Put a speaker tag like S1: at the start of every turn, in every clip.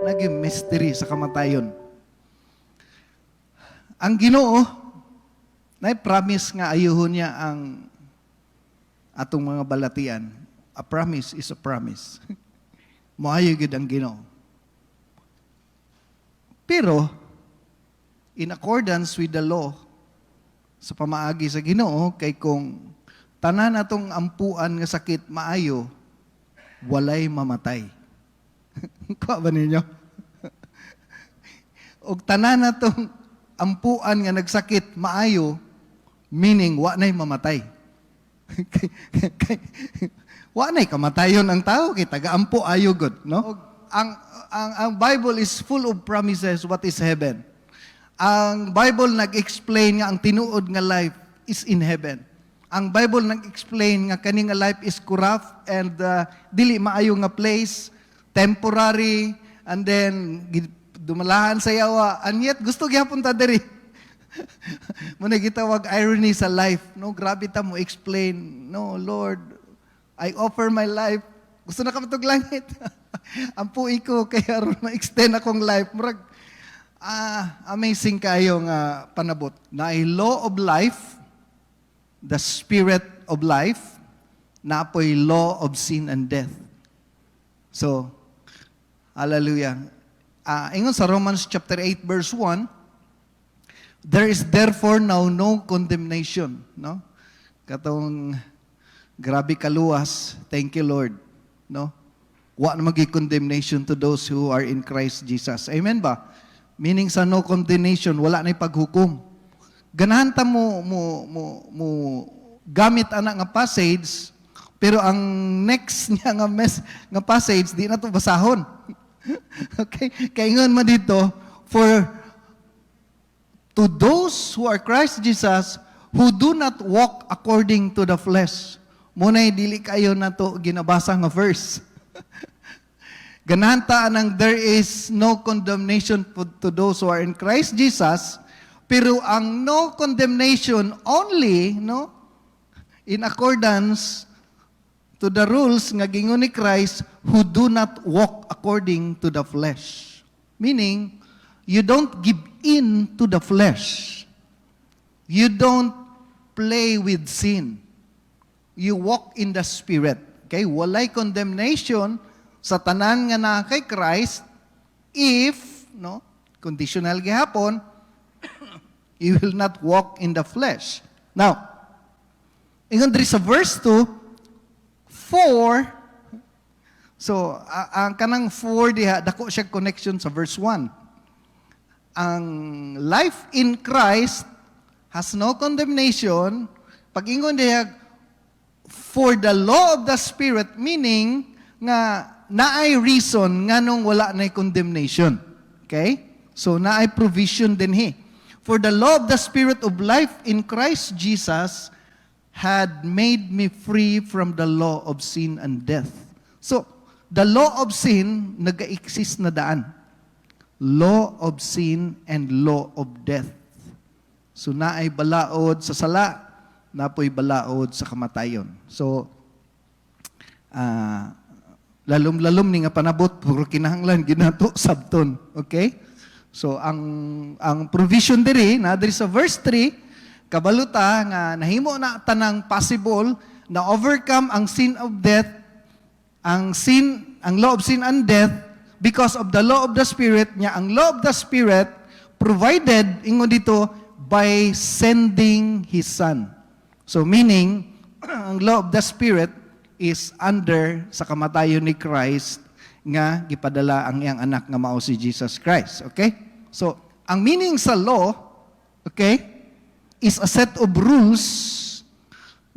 S1: naging mystery sa kamatayon. Ang Ginoo, na-promise nga ayuhon niya ang atong mga balatian. A promise is a promise. Maayo gid ang Ginoo. Pero, in accordance with the law, sa pamaagi sa Ginoo, kay kung tanan atong ampuan nga sakit maayo, walay mamatay. Kuha ba ninyo? O tanan atong ampuan nga nagsakit maayo, meaning wa nay mamatay. Wa nay kamatayon ang tao kay taga-ampo ayo gud, no? Ang Bible is full of promises what is heaven. Ang Bible nag-explain nga ang tinuod nga life is in heaven. Ang Bible nag-explain nga kani nga life is corrupt and dili maayo nga place, temporary, and then dumalahan sa yawa, and yet gusto gyapon ta diri. Muna gitawag irony sa life, no? Grabe ta mo explain, no, Lord, I offer my life. Gusto na ka matug langit. Ampuy ko kaya aron ma-extend akong life. Murag amazing kayo nga panabot. Na ay law of life, the spirit of life, na apoy law of sin and death. So, hallelujah. Ingon sa Romans chapter 8 verse 1, there is therefore now no condemnation, no? Katong grabe kaluwas, thank you Lord, no? Wa na magi condemnation to those who are in Christ Jesus. Amen ba? Meaning sa no condemnation, wala na paghukom. Ganahan ta mo gamit ana nga passage, pero ang next niya nga passage di na to basahon. Okay? Kaingon man dito, for to those who are Christ Jesus, who do not walk according to the flesh. Muna'y dili kayo na to ginabasa nga verse. Ganahan ta anang there is no condemnation to those who are in Christ Jesus, pero ang no condemnation only, no, in accordance to the rules nga gingon ni Christ, who do not walk according to the flesh. Meaning, you don't give in to the flesh. You don't play with sin. You walk in the Spirit. Okay? Walay condemnation sa tanan nga na kay Christ if, no, conditional gihapon, you will not walk in the flesh. Now, ingon diri sa verse 2, for, so, ang kanang for diha, dako siya connection sa verse 1. Ang life in Christ has no condemnation. Pag-ingon diha, for the law of the Spirit, meaning nga naay reason nga nung wala na condemnation. Okay? So, naay provision din he. For the law of the Spirit of life in Christ Jesus had made me free from the law of sin and death. So, the law of sin, nag-exist na daan. Law of sin and law of death. So, naay balaod sa sala, napoy balaod sa kamatayon. So, lalom-lalom ni nga panabot, puro kinahanglan, ginato, sabton. Okay? So, ang provision diri, na diri sa verse 3, kabaluta nga nahimo na tanang possible na overcome ang sin of death, ang law of sin and death because of the law of the Spirit niya. Ang law of the Spirit provided, ingon dito, by sending His Son. So meaning, ang law of the Spirit is under sa kamatayon ni Christ nga gipadala ang iyang anak nga mao si Jesus Christ. Okay? So, ang meaning sa law, okay, is a set of rules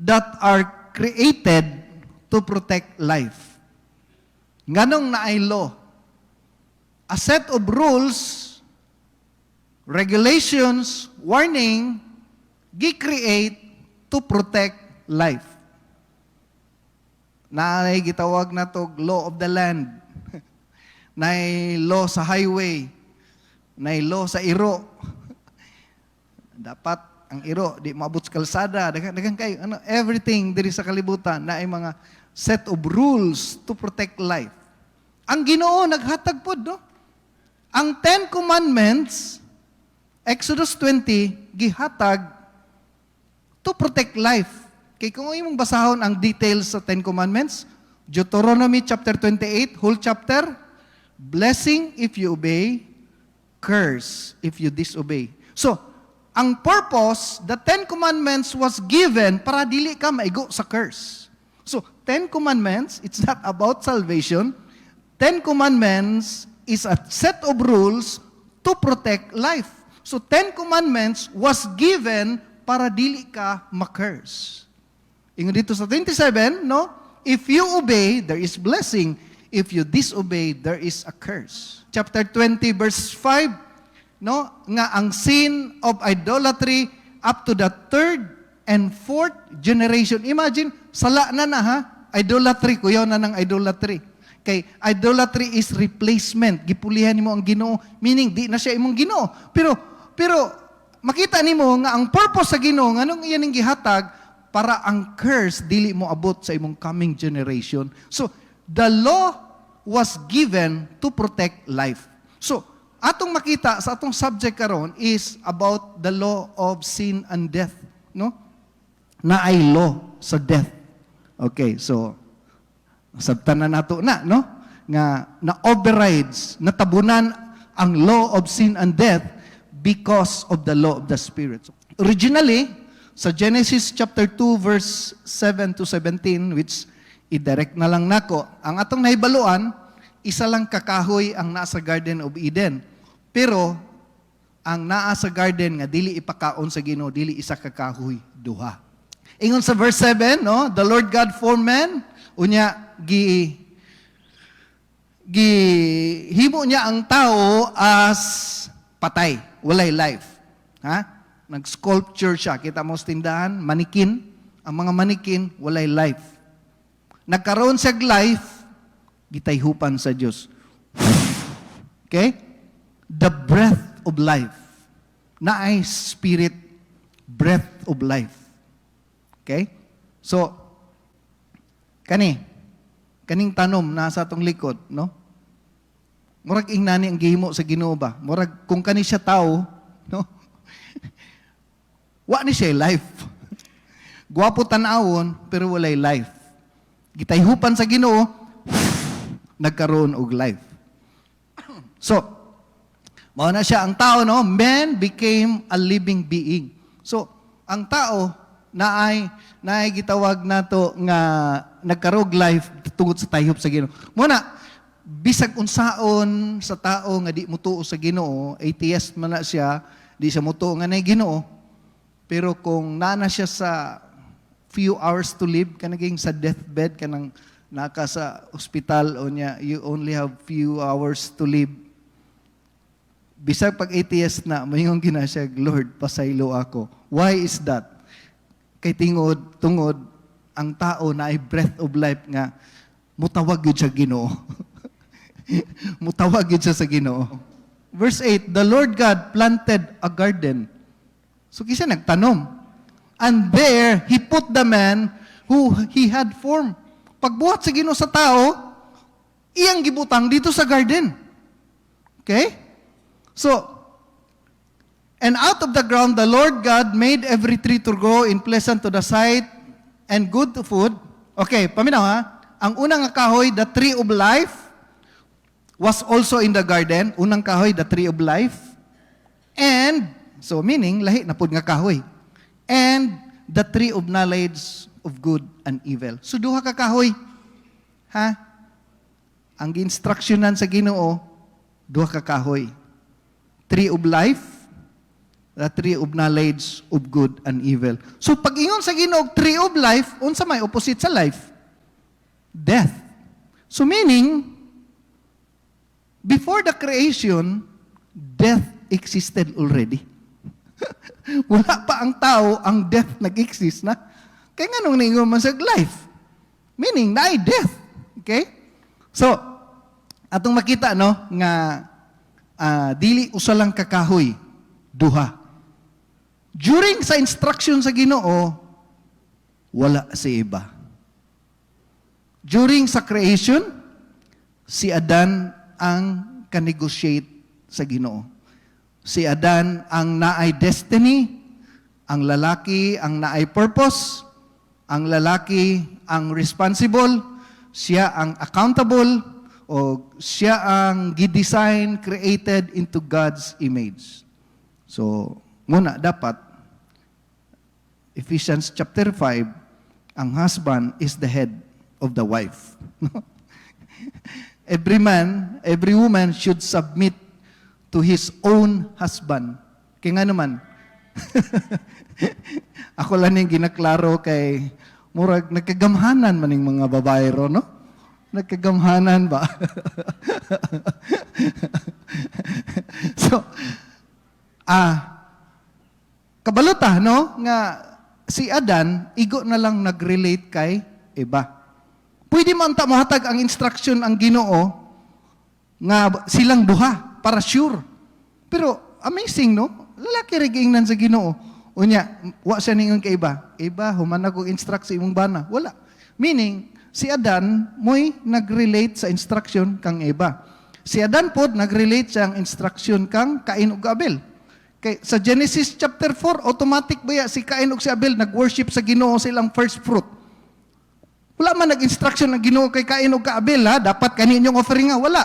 S1: that are created to protect life. Nganong naay law? A set of rules, regulations, warning, gi-create to protect life. Naay gitawag na to law of the land. Naay law sa highway. Naay law sa iro. Dapat ang iro, di maabot sa kalsada, daghang kayo, everything diri sa kalibutan na ay mga set of rules to protect life. Ang Ginoo naghatag pod, no? Ang Ten Commandments, Exodus 20, gihatag to protect life. Kaya kung imong basahon ang details sa Ten Commandments, Deuteronomy chapter 28, whole chapter, blessing if you obey, curse if you disobey. So, ang purpose, the Ten Commandments was given para dili ka maigo sa curse. So, Ten Commandments, it's not about salvation. Ten Commandments is a set of rules to protect life. So, Ten Commandments was given para dili ka ma-curse. Ingon dito sa 27, no? If you obey, there is blessing. If you disobey, there is a curse. Chapter 20, verse 5, no? Nga ang sin of idolatry up to the third and fourth generation. Imagine, sala na ha? Idolatry, kuyaw na ng idolatry. Kay idolatry is replacement. Gipulihan nimo ang Ginoo, meaning di na siya imong Ginoo. Pero makita nimo nga ang purpose sa Ginoo nganong iyan ning gihatag para ang curse dili mo abot sa imong coming generation. So, the law was given to protect life. So, atong makita sa atong subject karon is about the law of sin and death, no? Na ay law sa death. Okay, so sabtan na nato na, no? Nga na overrides, natabunan ang law of sin and death because of the law of the Spirit. So, originally, sa Genesis chapter 2 verse 7 to 17, which i-direct na lang nako, ang atong nahibaluan, isa lang kakahoy ang nasa Garden of Eden. Pero ang naa sa garden nga dili ipakaon sa Ginoo, dili isa kakahoy, duha. Ingon sa verse 7, no, the Lord God formed man, unya himo niya ang tao as patay, walay life. Ha? Nag-sculpture siya. Kita mo sa tindahan, manikin. Ang mga manikin, walay life. Nagkaroon siya life, gitayhupan sa Diyos. Okay? The breath of life. Na ay spirit, breath of life. Okay? So, kaning tanom nasa atong likod, no? Murag ingnani ang gihimo sa Ginoo ba? Murag kung kani siya tao, no? Wa ni siya life. Gwapo tanawon pero walay life. Gitayhupan sa Ginoo, nagkaroon og life. So, mao na siya ang tao, no? Man became a living being. So, ang tao naay gitawag nato nga nagkarog life tungod sa tayhop sa Ginoo. Muna bisag unsaon sa tao nga di mutuo sa Ginoo, atheist man na siya, di siya mutuo nga nay Ginoo. Pero kung nana siya sa few hours to live, kanaging sa deathbed, kanang naka sa ospital o niya, you only have few hours to live. Bisag pag atheist na, mayroong ginasya, Lord, pasaylo ako. Why is that? Kay tungod, ang tao na ay breath of life nga, mutawag yun siya Ginoo. Mutawag yun siya sa Ginoo. Verse 8, the Lord God planted a garden. So kisa nagtanom. And there, He put the man who He had formed. Pagbuhat sa Ginoo sa tao, iyang gibutang dito sa garden. Okay? So, and out of the ground, the Lord God made every tree to grow in pleasant to the sight and good to food. Okay, paminaw ha. Ang unang kahoy, the tree of life, was also in the garden. Unang kahoy, the tree of life. And, so meaning, lahi na pud nga kahoy. And the tree of knowledge of good and evil. So duha ka kahoy. Ha? Ang instructionan sa Ginoo, duha ka kahoy. Tree of life, the tree of knowledge of good and evil. So pag ingon sa Ginoo, tree of life, unsa may opposite sa life? Death. So meaning, before the creation, death existed already. Wala pa ang tao, ang death nag-exist na. Kaya nga nung naingon man sa life. Meaning, na death. Okay? So, atong makita, no, nga dili usa lang kakahoy, duha. During sa instruction sa Ginoo, wala si iba. During sa creation, si Adan ang ka-negotiate sa Ginoo. Si Adan ang naay destiny, ang lalaki ang naay purpose, ang lalaki ang responsible, siya ang accountable, o siya ang gidesign, created into God's image. So, muna dapat, Ephesians chapter 5, ang husband is the head of the wife. Every man, every woman should submit to his own husband. Kaya nga naman, ako lang yung ginaklaro kay murag nagkagamhanan man yung mga babae ro, no? Nagkagamhanan ba? So, kabalota, no? Nga si Adan, igo na lang nag-relate kay Eva. Pwede man ta mohatag ang instruction ang Ginoo nga silang duha para sure. Pero amazing, no? Lalaki rig ingnan sa Ginoo. Unya, wa siya ningon kay Eva. Eva, human ako instruct sa imong bana. Wala. Meaning, si Adan mo'y nag-relate sa instruction kang Eva. Si Adan pod nag-relate sa instruction kang Cain ug Abel. Kay sa Genesis chapter 4, automatic ba ya si Cain ug si Abel nag-worship sa Ginoo sa ilang first fruit. Wala man nag-instruction ng Ginoo kay Cain ug Abel, ha? Dapat kaninyong offering nga. Wala.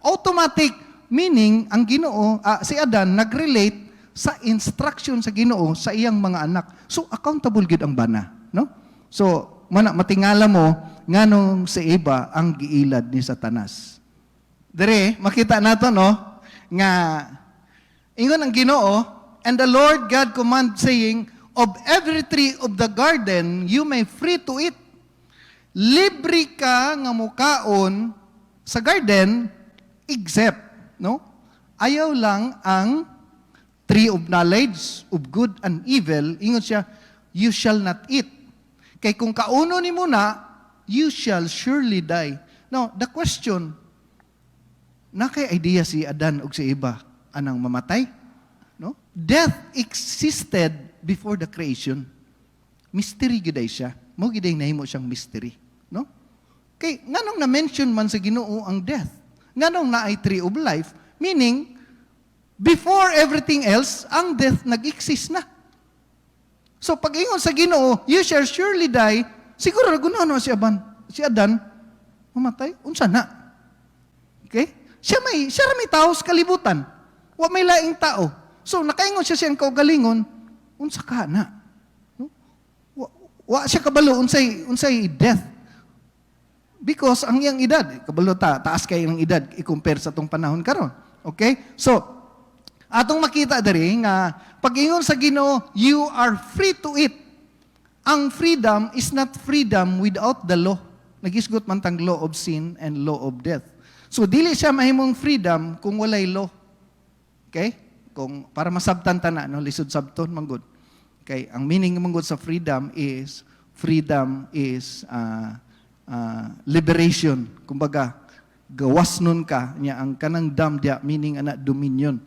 S1: Automatic. Meaning, ang Ginoo, si Adan, nag-relate sa instruction sa Ginoo sa iyang mga anak. So, accountable gid ang bana. No? So, matingala mo, nganong si Eva ang giilad ni Satanas. Dere, makita nato, no? Nga, ingon ang Ginoo, and the Lord God command saying, of every tree of the garden, you may free to eat. Libre ka nga mukaon sa garden, except, no? Ayaw lang ang tree of knowledge of good and evil, ingon siya, you shall not eat. Kay kung kauno ni mo na, you shall surely die. Now, the question, na kay idea si Adan ug si Eva anang mamatay? No? Death existed before the creation. Mystery giday siya. Mo giday nahimo siyang mystery, no? Kay nganong na-mention man sa Ginoo ang death? Nganong naay tree of life? Meaning, before everything else, ang death nag-exist na. So pag ingon sa Ginoo, you shall surely die, siguro gunahan si Adan, mamatay, unsa na. Okay? Siya may tao sa kalibutan. Wa may laing tao. So nakaingon siya siyang kaugalingon, unsa ka na. No? Wa siya kabalo unsay death. Because ang iyang edad, kabalo taas kay ang edad i-compare sa tong panahon karon. Okay? So, atong makita diri nga pag-ingon sa Ginoo, you are free to eat. Ang freedom is not freedom without the law. Nagisgot man tang law of sin and law of death. So dili siya mahimong freedom kung walay law. Okay? Kung para masabtan ta na, no, lisod sabton manggod. Okay, ang meaning manggod sa freedom is liberation. Kumbaga, gawas nun ka niya ang kanang damdya, meaning ana dominion.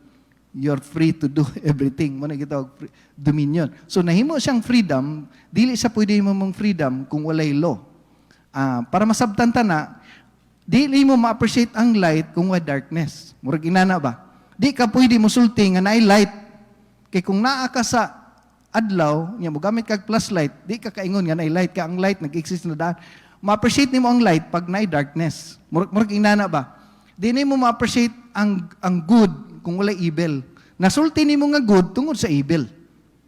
S1: You're free to do everything. Muna gitawag dominion. So nahimo siyang freedom, dili siya pwede mong freedom kung walay law. Para masabtan ta na, dili mo ma-appreciate ang light kung walay darkness. Murag inana ba? Di ka pwede musulti nga naay light. Kay kung naa ka sa adlaw, niya mo gamit kag flashlight, di ka kaingon nga naay light, ka ang light nag-exist na daan. Ma-appreciate nimo ang light pag naay darkness. Murag inana ba? Di mo ma-appreciate ang good kung walay evil. Nasulti nimo nga good tungod sa evil.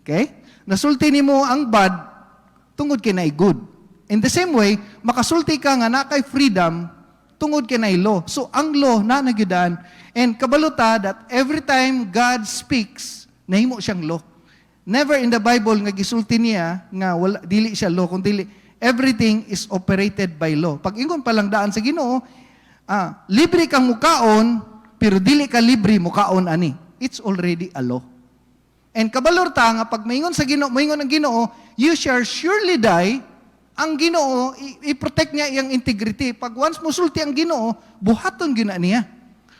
S1: Okay? Nasulti nimo ang bad tungod kay naay good. In the same way, makasulti ka nga na kay freedom tungod kay naay law. So ang law na nagyudan, and kabaluta that every time God speaks, nahimo siyang law. Never in the Bible nga gisulti niya nga wala dili siya law, kundi everything is operated by law. Pag ingon pa lang daan sa Ginoo, libre kang mukaon, pero dili ka libre mukaon ani. It's already a law. And kabalorta nga pag maingon sa Ginoo, maingon ang Ginoo, you shall surely die. Ang Ginoo i-protect niya iyang integrity. Pag once musulti ang Ginoo, buhaton gina niya.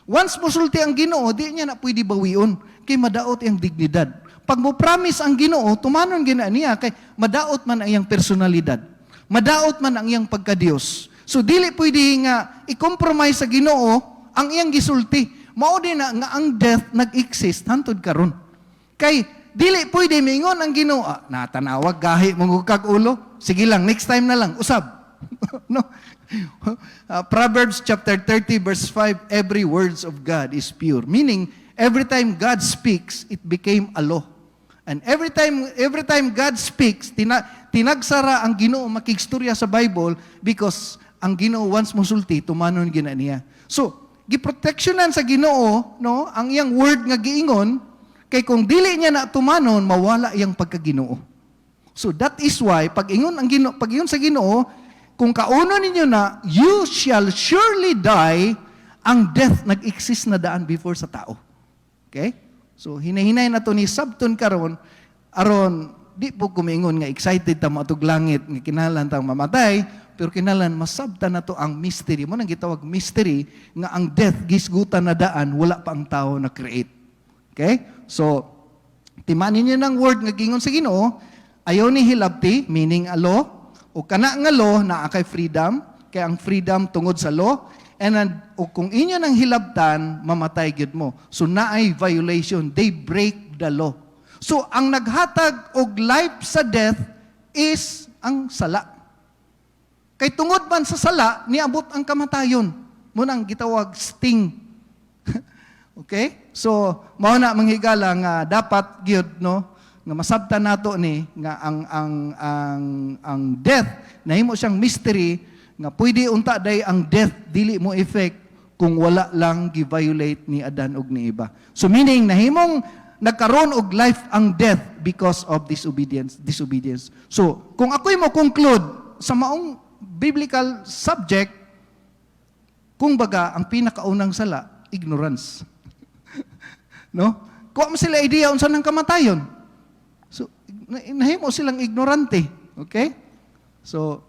S1: Once musulti ang Ginoo, di niya na pwede bawion kay madaot iyang dignidad. Pag mo promise ang Ginoo, tumanon gina niya kay madaot man ang iyang personalidad. Madaot man ang iyang pagka-Dios. So dili pwede nga i-compromise sa Ginoo ang iyang gisulti. Mao din na nga ang death nag-exist hantod karon. Kay dili pwede mingon ang Ginoo, natanawag gahi mong kag ulo. Sige lang, next time na lang, usab. No? Proverbs chapter 30 verse 5, every words of God is pure. Meaning, every time God speaks, it became a law. And every time God speaks, tinagsara ang Ginoo makigstorya sa Bible because ang Ginoo once mosulti tumanon gina niya. So, giprotectionan sa Ginoo, no, ang iyang word nga giingon, kay kung dili niya na tumanon, mawala iyang pagkaginoo. So that is why pag ingon sa Ginoo, kung kauno ninyo na you shall surely die, ang death nag-exist na daan before sa tao. Okay? So hinahinay na to ni sabton karon aron di po kumingon nga excited ta matug langit nga kinahanglan tang mamatay, pero kinahanglan masabtan na to ang mystery mo nang gitawag mystery nga ang death gisgutan na daan wala pa ang tao na create. Okay? So, timanin niyo ng word nga gingon sa Ginoo, ayaw ni hilabti, meaning a law, o kana nga law na kay freedom, kay ang freedom tungod sa law, and o kung inyo nang hilabtan, mamatay gyud mo. So, naay violation, they break the law. So, ang naghatag og life sa death is ang sala. Kay tungod man sa sala, niabot ang kamatayon. Munang gitawag sting. Okay? So, mao na manghigala nga dapat gyud no nga masabtan nato ni nga ang death nahimo siyang mystery nga pwede unta day ang death dili mo effect kung wala lang gi-violate ni Adan ug ni Eva. So meaning nahimong nagkaroon og life ang death because of disobedience. So, kung ako'y mo conclude sa maong biblical subject, kung baga ang pinakaunang sala, ignorance. No? Kuha mo sila idea unsa nang kamatayon. So, nahimo silang ignorante. Okay? So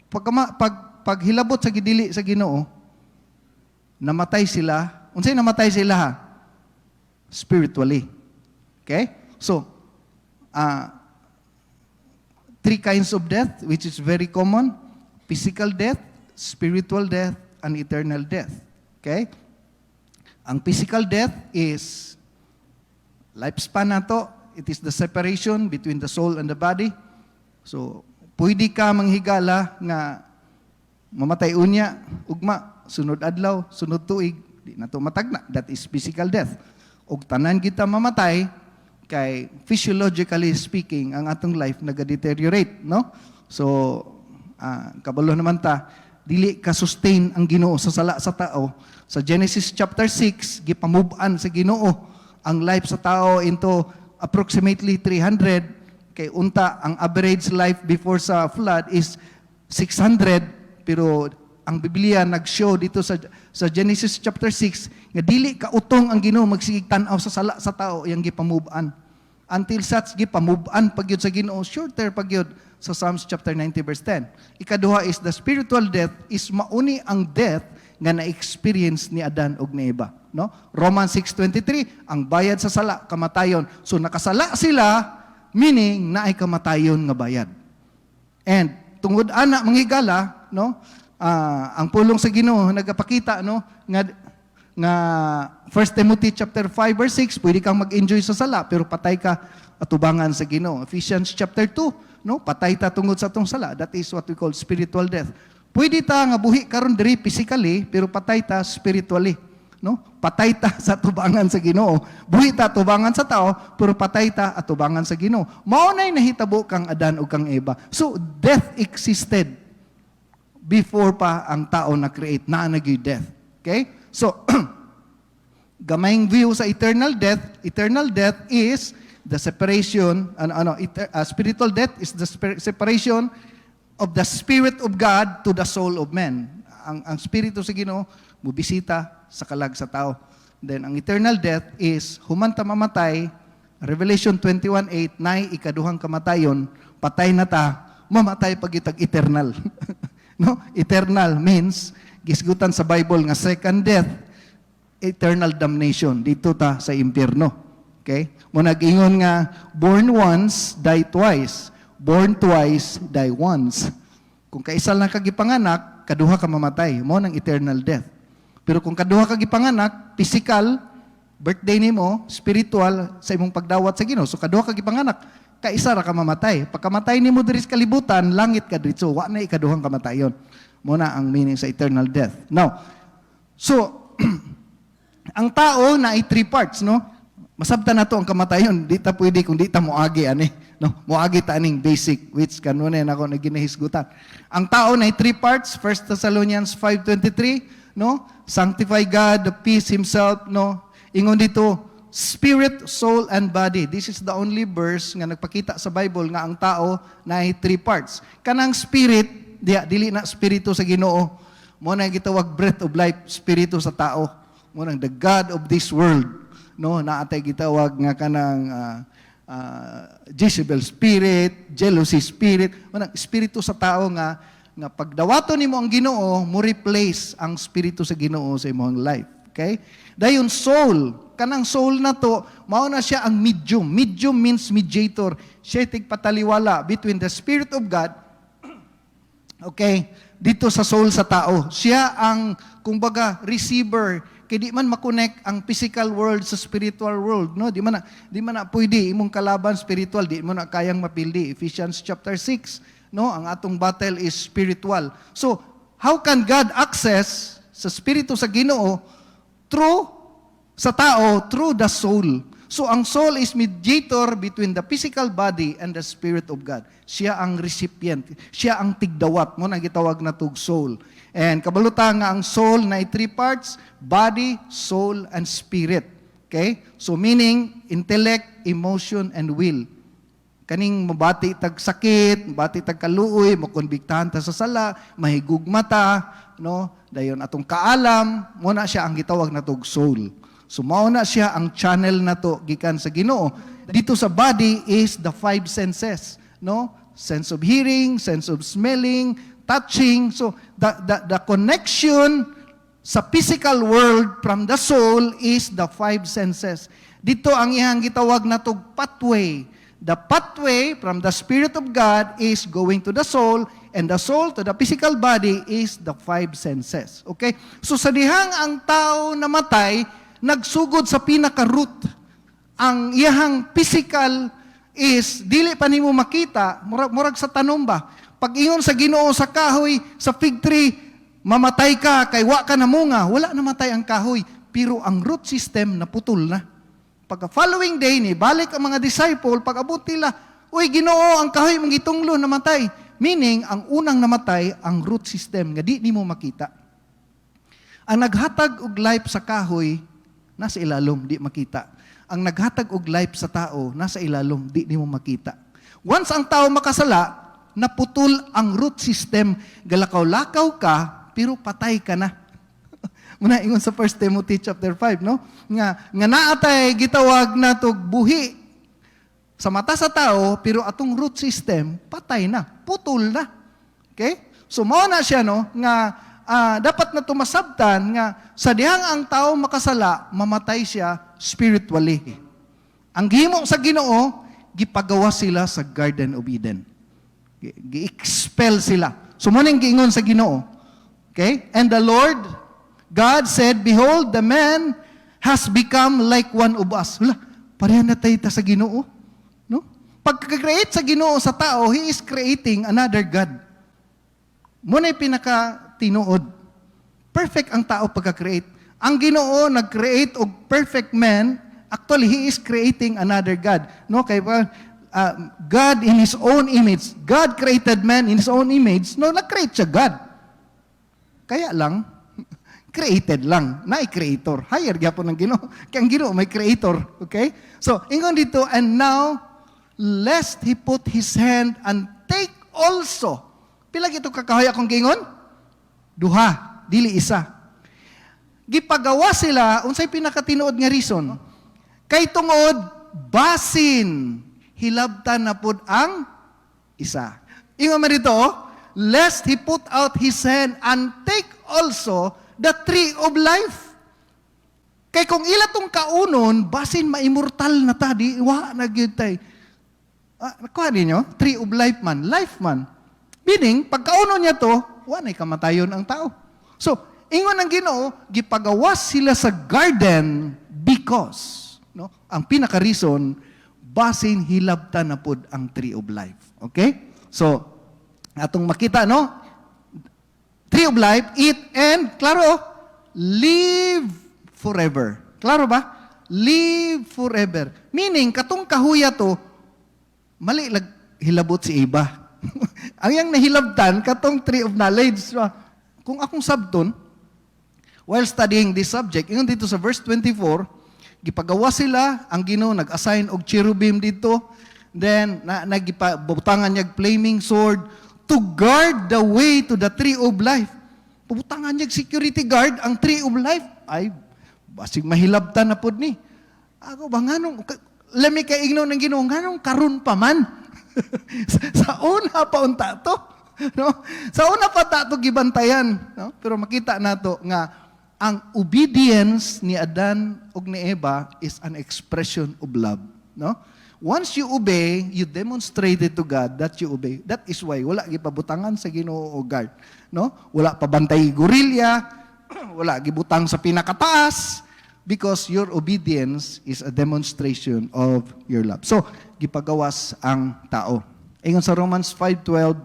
S1: pag hilabot sa gidili sa Ginoo, namatay sila. Unsay namatay sila ha? Spiritually. Okay? So, three kinds of death, which is very common. Physical death, spiritual death, and eternal death. Okay? Ang physical death is lifespan nato. It is the separation between the soul and the body. So, pwede ka manghigala nga mamatay unya, ugma, sunod adlaw, sunod tuig, di na to matagna. That is physical death. Og tanan kita mamatay, kay physiologically speaking, ang atong life nag-deteriorate, no? So, kabalo naman ta, dili ka-sustain ang Ginoo sa sala sa tao. Sa Genesis chapter 6, gipamove-an sa Ginoo ang life sa tao into approximately 300, kay unta ang average life before sa flood is 600, pero ang Biblia nag-show dito sa Genesis chapter 6 nga dili ka utong ang Ginoo magsigig tan-aw sa sala sa tao yang gipamove-an. Until such gipamove-an pagyud sa Ginoo, shorter pagyud sa Psalms chapter 90 verse 10. Ikaduha is the spiritual death is mauni ang death nga na-experience ni Adan ug ni Eva, no? Romans 6:23, ang bayad sa sala kamatayon. So nakasala sila, meaning naay kamatayon nga bayad. And tungod ana manghigala, no? Ang pulong sa Ginoo nagapakita, no, nga 1 Timothy chapter 5 verse 6, pwede kang mag-enjoy sa sala pero patay ka atubangan sa Ginoo. Ephesians chapter 2, no, patay ta tungod sa atong sala. That is what we call spiritual death. Pwede ta nga buhi karon diri physically pero patay ta spiritually, no? Patay ta sa atubangan sa Ginoo. Buhi ta atubangan sa tao pero patay ta atubangan sa Ginoo. Mao nay nahitabo kang Adan ug kang Eva. So death existed before pa ang tao na create na naging death. Okay? So gamayng view sa eternal death. Eternal death is the separation, spiritual death is the separation of the Spirit of God to the soul of man. Ang Espiritu sa Ginoo mubisita sa kalag sa tao. Then ang eternal death is human ta mamatay, Revelation 21:8, nay ikaduhang kamatayon, patay na ta, mamatay pagitag eternal. No? Eternal means gisgutan sa Bible nga second death, eternal damnation, dito ta sa impyerno. Okay? Mo nag-ingon nga born once, die twice. Born twice, die once. Kung kaisa lang kagipanganak, kaduha ka mamatay. Mo nang eternal death. Pero kung kaduha ka gipanganak, physical, birthday nimo, spiritual sa imong pagdawat sa Ginoo. So kaduha ka gipanganak, kaisa ra ka mamatay. Pagkamatay nimo diri sa kalibutan, langit ka diretso, wa na ikaduhang kamatayon. Muna ang meaning sa eternal death. Now, so ang tao na ay 3 parts, no? Masabta na to ang kamatayon, di ta pwede kung di ta moagi ani, no? Moagi ta aning basic which kanunay nako na ginahisgutan. Ang tao na ay 3 parts, 1 Thessalonians 5:23, no? Sanctify God, the peace himself, no? Ingon dito, spirit, soul, and body. This is the only verse nga nagpakita sa Bible nga ang tao na ay 3 parts. Kanang spirit, dili na spirito sa Ginoo. Mo na gitawag breath of life, spirito sa tao. Mo nang the God of this world, no? Na atay gitawag nga kanang Jezebel spirit, jealousy spirit, mo nang spirito sa tao nga pagdawaton nimo ang Ginoo, mo replace ang spirito sa Ginoo sa imong life. Okay? Dayon soul, kanang soul na to, mao na siya ang medium. Medium means mediator. Siya tigpataliwala between the Spirit of God, okay, dito sa soul sa tao. Siya ang, kumbaga, receiver. Kaya di man makonect ang physical world sa spiritual world. No? Di man na pwede, imong kalaban spiritual, di mo na kayang mapildi. Ephesians chapter 6, no? Ang atong battle is spiritual. So, how can God access sa spirito sa Ginoo through sa tao, through the soul. So, ang soul is mediator between the physical body and the Spirit of God. Siya ang recipient. Siya ang tigdawat. Mo na gitawag na tug soul. And kabaluta nga ang soul na 3 parts, body, soul, and spirit. Okay? So, meaning, intellect, emotion, and will. Kaning mabati tag sakit, mabati tag kaluoy, makonbiktahan ta sa sala, mahigugmata, no? Dayon atong kaalam, mo na siya ang gitawag na tug soul. So mao na siya ang channel na to gikan sa Ginoo. Dito sa body is the 5 senses, no? Sense of hearing, sense of smelling, touching. So the connection sa physical world from the soul is the 5 senses. Dito ang iyang gitawag na tug pathway. The pathway from the Spirit of God is going to the soul, and the soul to the physical body is the 5 senses. Okay? So sa dihang ang tao namatay, nagsugod sa pinaka-root. Ang iyahang physical is, dili pa nimo makita, murag sa tanom ba? Pag ingon sa Ginoo sa kahoy, sa fig tree, mamatay ka, kay wa ka na munga, wala namatay ang kahoy. Pero ang root system naputol na. Pagka following day ni, balik ang mga disciple, pag abot nila, uy, Ginoo, ang kahoy mong gitunglo, namatay. Meaning, ang unang namatay, ang root system, nga di mo makita. Ang naghatag og life sa kahoy, nasa ilalom, di makita. Ang naghatag og life sa tao, nasa ilalom, di mo makita. Once ang tao makasala, naputol ang root system, galakaw-lakaw ka, pero patay ka na. Muna ingon sa 1 Timothy chapter 5, no? Nga naatay gitawag na tog buhi sa mata sa tao, pero atong root system patay na, putol na. Okay? So mao na siya, no, nga dapat na tumasabtan nga sa dihang ang tao makasala, mamatay siya spiritually. Ang gihimo sa Ginoo, gipagawa sila sa Garden of Eden. Gi-expel sila. So mo ning giingon sa Ginoo. Okay? And the Lord God said, behold, the man has become like one of us. Wala, pareha na tayo sa Ginoo. No? Pagka-create sa Ginoo sa tao, He is creating another God. Muna yung pinaka-tinuod. Perfect ang tao pagka-create. Ang Ginoo nag-create og perfect man, actually, He is creating another God. No? Kaya God in His own image. God created man in His own image. No, nag-create siya God. Kaya lang, created lang, na creator. Higher gyapon ng Ginoo. Kaya ang Ginoo may creator, okay? So, ingon dito, and now lest he put his hand and take also. Pila gito kakahoy akong gingon? Duha, dili isa. Gipagawa sila unsay pinakatinuod nga reason? Kay tungod basin hilabtan na pud ang isa. Ingon man dito, lest he put out his hand and take also the tree of life. Kay kung ila tong kaunon, basin ma-immortal na ta, di wa na gyud tay. Nakuha ninyo? Tree of life man, life man. Meaning, pag kaunon niya to, wa na'y kamatayon ang tao. So, ingon ang Ginoo, gipagawas sila sa garden because, no? Ang pinaka-reason, basin hilabtan na pod ang tree of life. Okay? So, atong makita, no? Tree of life, eat and, klaro, live forever. Klaro ba? Live forever. Meaning, katong kahuya to, mali hilabot si Eva. Ang yang nahilabtan, katong tree of knowledge. Kung akong sabton, while studying this subject, ingon dito sa verse 24, gipagawa sila, ang Ginoo nag-assign og cherubim dito, then nagipabutangan niya flaming sword to guard the way to the tree of life. Pubutangan niya security guard ang tree of life. Ay, basig mahilabtan na pod ni. Ako ba nganong lami kay igno ng Ginoo nganong karon pa man. Sa una pa unta to, no? Sa una pa ta to gibantayan, no? Pero makita nato nga ang obedience ni Adan ug ni Eva is an expression of love, no? Once you obey, you demonstrated to God that you obey. That is why wala gipabutangan sa Ginoo og guard, no? Wala pa bantay gorilya, wala gibutang sa pinakataas, because your obedience is a demonstration of your love. So, gipagawas ang tao. Ingon sa Romans 5:12,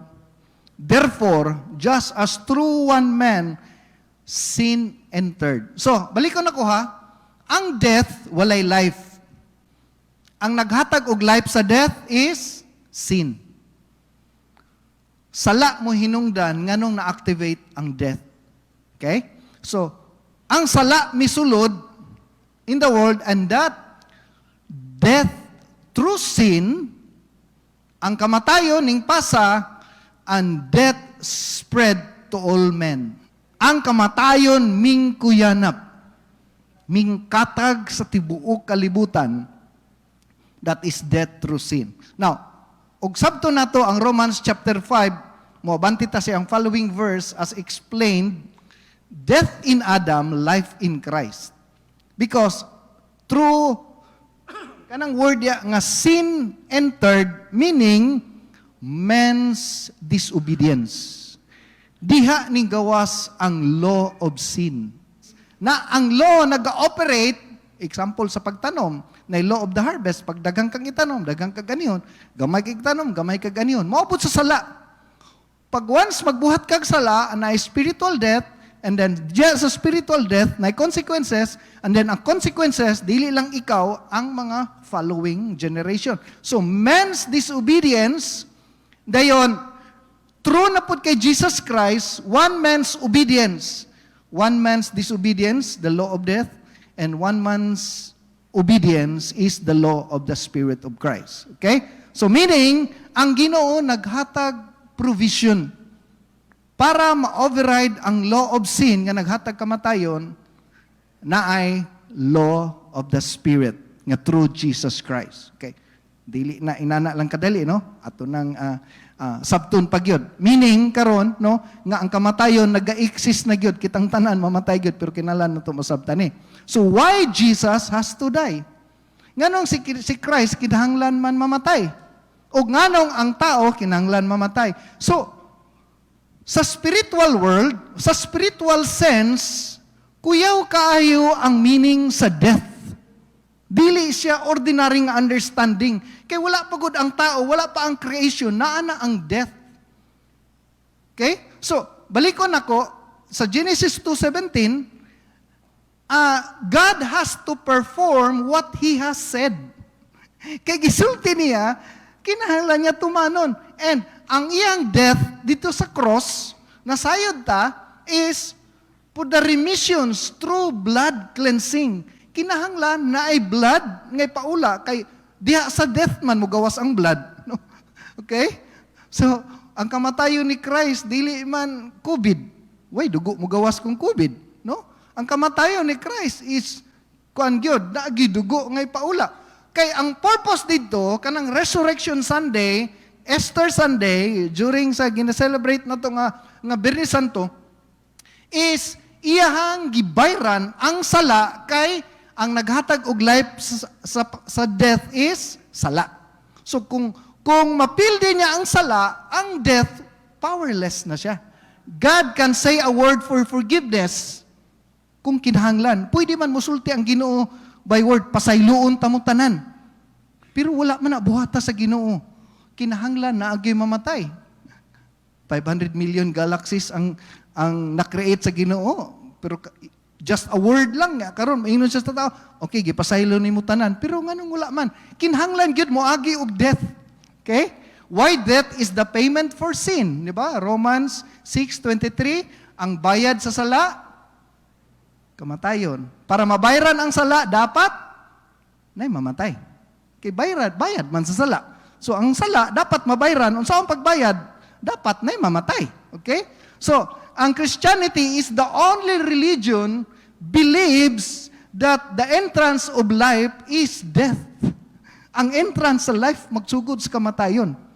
S1: therefore, just as through one man sin entered. So, balikon ako ha, ang death walay life. Ang naghatag og life sa death is sin. Sala mo hinungdan nganong na-activate ang death. Okay? So, ang sala misulod in the world, and that death through sin, ang kamatayon ning pasa, and death spread to all men. Ang kamatayon mingkuyanap, mingkatag sa tibuok kalibutan, that is death through sin. Now, og sabto nato ang Romans chapter 5, mo bantita siya ang following verse as explained, death in Adam, life in Christ. Because through kanang word ya nga sin entered, meaning man's disobedience. Diha ning gawas ang law of sin. Na ang law nag-operate, example sa pagtanom, na law of the harvest, pag daghang kang itanom, daghang kag ganiyon, gamay kag itanom, gamay kag ganiyon. Maupod sa sala. Pag once magbuhat kag sala, na spiritual death, and then sa spiritual death, na consequences, and then ang consequences, dili lang ikaw, ang mga following generation. So, man's disobedience, dayon, true na po kay Jesus Christ, one man's obedience. One man's disobedience, the law of death, and one man's obedience is the law of the Spirit of Christ. Okay? So, meaning, ang Ginoo naghatag provision para ma-override ang law of sin nga naghatag kamatayon na ay law of the Spirit nga through Jesus Christ. Okay? Dili na inana lang kadali, no? Ato nang sabton pagyod. Meaning karon, no, nga ang kamatayon naga-exist na gyud, kitang tanan mamatay gyud pero kinalan nato masabtan ni. So why Jesus has to die? Nganong si Christ kinahanglan man mamatay? O nganong ang tao kinahanglan mamatay? So sa spiritual world, sa spiritual sense, kuyaw kaayo ang meaning sa death. Dili siya ordinary nga understanding. Kaya wala pa gud ang tao, wala pa ang creation, naa na ang death. Okay? So, balikon ako, sa Genesis 2:17, God has to perform what He has said. Kaya gisulti niya, kinahanglan niya tumanon. And ang iyang death dito sa cross, nasayod ta, is for the remissions through blood cleansing. Kinahanglan na ay blood ngay paula kay diha sa death man mugawas ang blood, no? Okay? So, ang kamatayon ni Christ dili man COVID. Way dugo mugawas kung COVID, no? Ang kamatayon ni Christ is kuan gyud na gidugo ngay paula. Kay ang purpose dito kanang Resurrection Sunday, Easter Sunday, during sa gina-celebrate nato nga Biyernes Santo, is iyahang gibayran ang sala kay ang naghatag og life sa death is sala. So kung mapildi niya ang sala, ang death powerless na siya. God can say a word for forgiveness kung kinahanglan. Pwede man musulti ang Ginoo by word, pasayloon tamo tanan. Pero wala man na buhata sa Ginoo. Kinahanglan na agay mamatay. 500 million galaxies ang na-create sa Ginoo. Pero just a word lang nga karon maingon siya sa tao. Okay, gipasaylo nimo tanan. Pero nganong wala man. Kinahanglan gyud mo agi og death. Okay? Why death is the payment for sin, di ba? Romans 6:23, ang bayad sa sala kamatayon. Para mabayaran ang sala dapat nay mamatay. Kay bayad man sa sala. So ang sala dapat mabayaran, unsa ang pagbayad? Dapat nay mamatay. Okay? So ang Christianity is the only religion believes that the entrance of life is death. Ang entrance sa life magsugod sa kamatayon.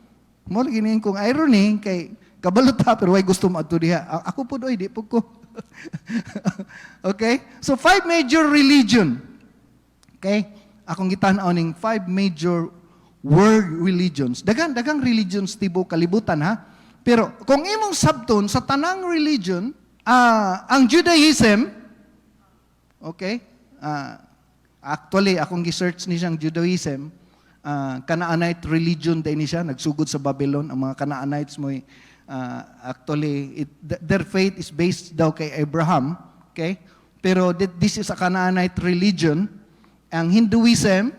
S1: Mo giniin kong irony kay kabalot ha pero way gusto mo adto diha. Ako pud oy di pud ko. Okay? So 5 major religion. Okay? Akong gitan-aw ning 5 major world religions. Dagang religions tibuok kalibutan ha. Pero kung imong sabton sa tanang religion, ang Judaism, okay? Actually akong gi-search ni siyang Judaism. Canaanite religion din siya, nagsugod sa Babylon. Ang mga Canaanites mo, actually, their faith is based daw kay Abraham. Okay? Pero this is a Canaanite religion. Ang Hinduism,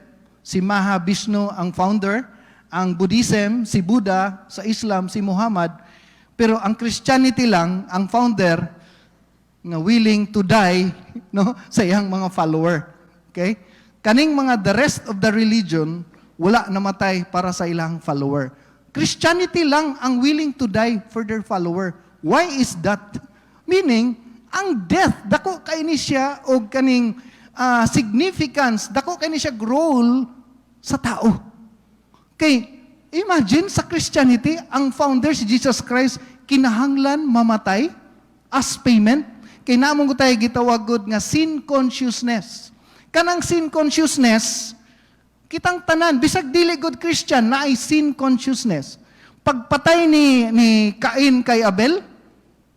S1: si Mahavishnu ang founder. Ang Buddhism, si Buddha. Sa Islam, si Muhammad. Pero ang Christianity lang, ang founder, nga willing to die no, sa iyang mga follower. Okay? Kaning mga the rest of the religion, wala namatay para sa ilang follower. Christianity lang ang willing to die for their follower. Why is that? Meaning, ang death, dako kay ni siya o kaning significance, dako kay ni siya role sa tao. Kay, imagine sa Christianity, ang founder si Jesus Christ, kinahanglan mamatay as payment. Kay namong ko tayo gitawagod nga sin consciousness. Kanang sin consciousness, kitang tanan, bisag dili good Christian, na ay sin consciousness. Pagpatay ni Cain kay Abel,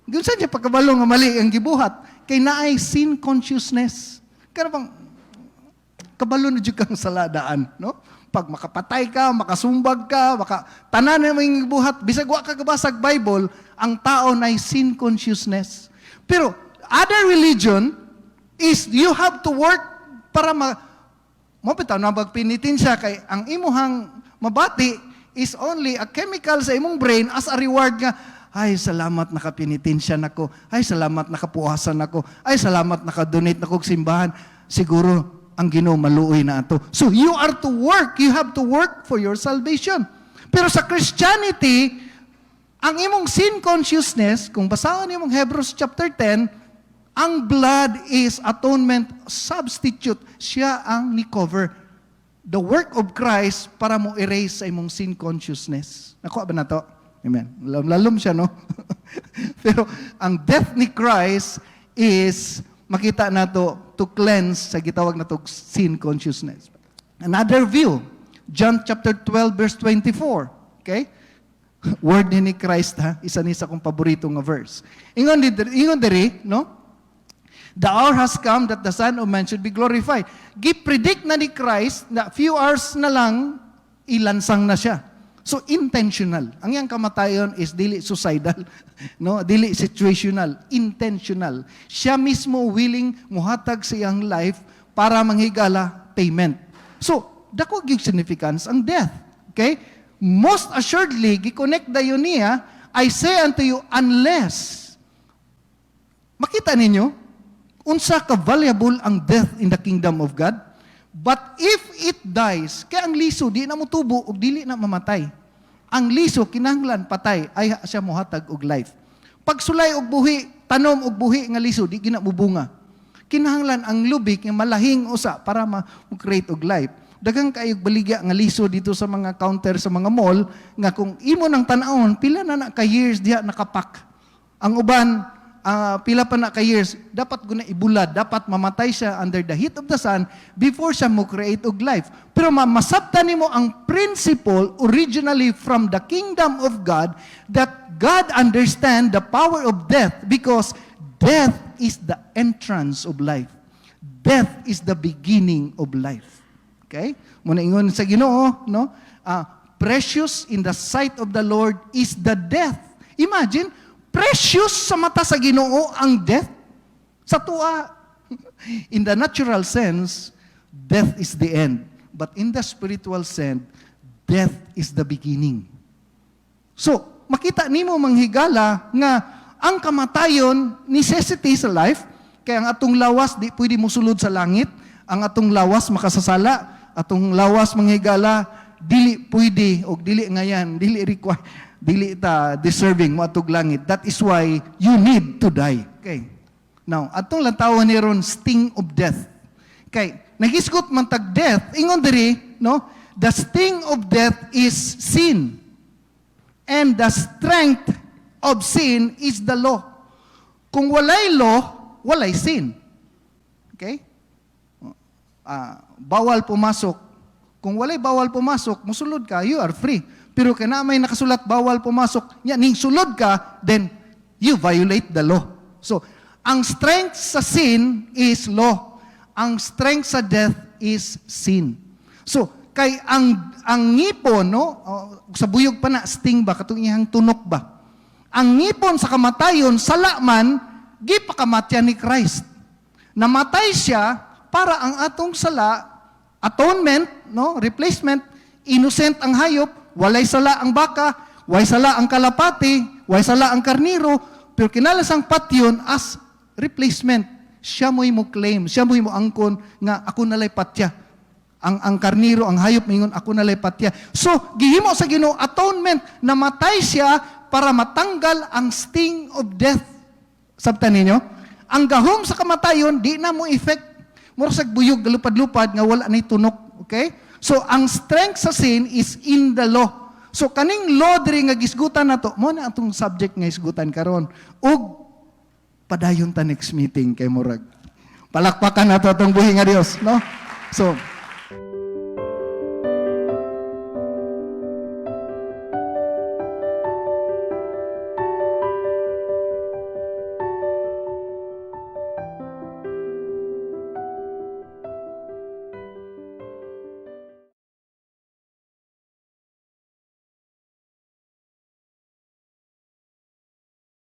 S1: yun sa niya pagkabalo nga mali ang gibuhat, kay na ay sin consciousness. Kaya bang, kabalo na dyan kang saladaan, no? Pag makapatay ka, makasumbag ka, tanan na yung gibuhat, bisag wa ka kabasag Bible, ang tao na ay sin consciousness. Pero, other religion is you have to work para mapitaw na magpinitin siya kay ang imuhang mabati is only a chemical sa imong brain as a reward nga, ay salamat nakapinitin siya nako, ay salamat nakapuhasan nako, ay salamat nakadonate nako og simbahan, siguro ang Ginoo maluoy na ato. So you are to work, you have to work for your salvation. Pero sa Christianity, ang imong sin consciousness, kung basahon imong Hebrews chapter 10, ang blood is atonement substitute. Siya ang ni-cover. The work of Christ para mo erase sa imong sin consciousness. Nakuha ba na to? Amen. Lalom siya, no? Pero ang death ni Christ is, makita na to cleanse sa gitawag na to sin consciousness. Another view, John chapter 12 verse 24. Okay? Word ni Christ, ha? Isa ni sa kong paborito nga verse. Ingon diri, no? The hour has come that the Son of Man should be glorified. Gipredict na ni Christ na few hours na lang, ilansang na siya. So, intentional. Ang iyang kamatayon is dili suicidal, no? Dili situational, intentional. Siya mismo willing muhatag sa iyang life para manghigala payment. So, dako gyud significance ang death. Okay? Most assuredly, gi-connect dayon niya, I say unto you, unless, makita ninyo, unsa ka valuable ang death in the kingdom of God. But if it dies, kaya ang liso, di na mo tubo o dili na mamatay. Ang liso, kinahanglan patay, ay siya mohatag og life. Pag sulay og buhi, tanom og buhi nga liso, di gina mubunga. Kinahanglan ang lubik nga malahing usa para ma-create og life. Daghang kaayog baligya nga liso dito sa mga counter sa mga mall, nga kung imo nang tan-awon, pila na ka years diha nakapak. Ang uban, pila pa na ka years, dapat guna ibulad, dapat mamatay siya under the heat of the sun before siya mo create og life. Pero masabtan nimo ang principle originally from the kingdom of God that God understand the power of death because death is the entrance of life. Death is the beginning of life. Okay? Muna ingon sa Ginoo, no? Precious in the sight of the Lord is the death. Imagine, precious sa mata sa Ginoo ang death. Sa tuwa. In the natural sense, death is the end. But in the spiritual sense, death is the beginning. So, makita nimo manghigala nga ang kamatayon necessity sa life, kaya ang atong lawas di pwede mosulod sa langit, ang atong lawas makasasala, atong lawas manghigala dili pwede og dili ngayan, dili require, dili ta deserving mo atong langit. That is why you need to die. Okay. Now, atong lantawon ni ron sting of death. Okay, nagisgot man tag death, ingon diri, no? The sting of death is sin. And the strength of sin is the law. Kung walay law, walay sin. Okay? Bawal pumasok. Kung walay bawal pumasok, musulod ka, you are free. Pero kaya may nakasulat bawal pumasok, ning sulod ka, then you violate the law. So, ang strength sa sin is law. Ang strength sa death is sin. So, kay ang ngipon, no, sa buyog pa na, sting ba, katong iyang tunok ba? Ang ngipon sa kamatayon, sala man, gipakamatyan ni Christ. Namatay siya para ang atong sala, atonement, no, replacement, innocent ang hayop, walay sala ang baka, walay sala ang kalapati, walay sala ang karniro, pero kinalasang patyon as replacement. Siya mo claim, siya mo angkon nga ako nalay patya. Ang karniro, ang hayop mingon ako nalay patya. So, gihimo sa Ginoo atonement, namatay siya para matanggal ang sting of death. Sabtan ninyo? Ang gahom sa kamatayon, di na mo effect. Mura sa buyog, galupad-lupad, nga wala na tunok. Okay? So, ang strength sa sin is in the law. So, kaning law diri nga gisgutan na to, mo na atong subject nga isgutan karon. Ug, padayon ta next meeting kay Murag. Palakpakan na to atong buhi nga Dios. No? So,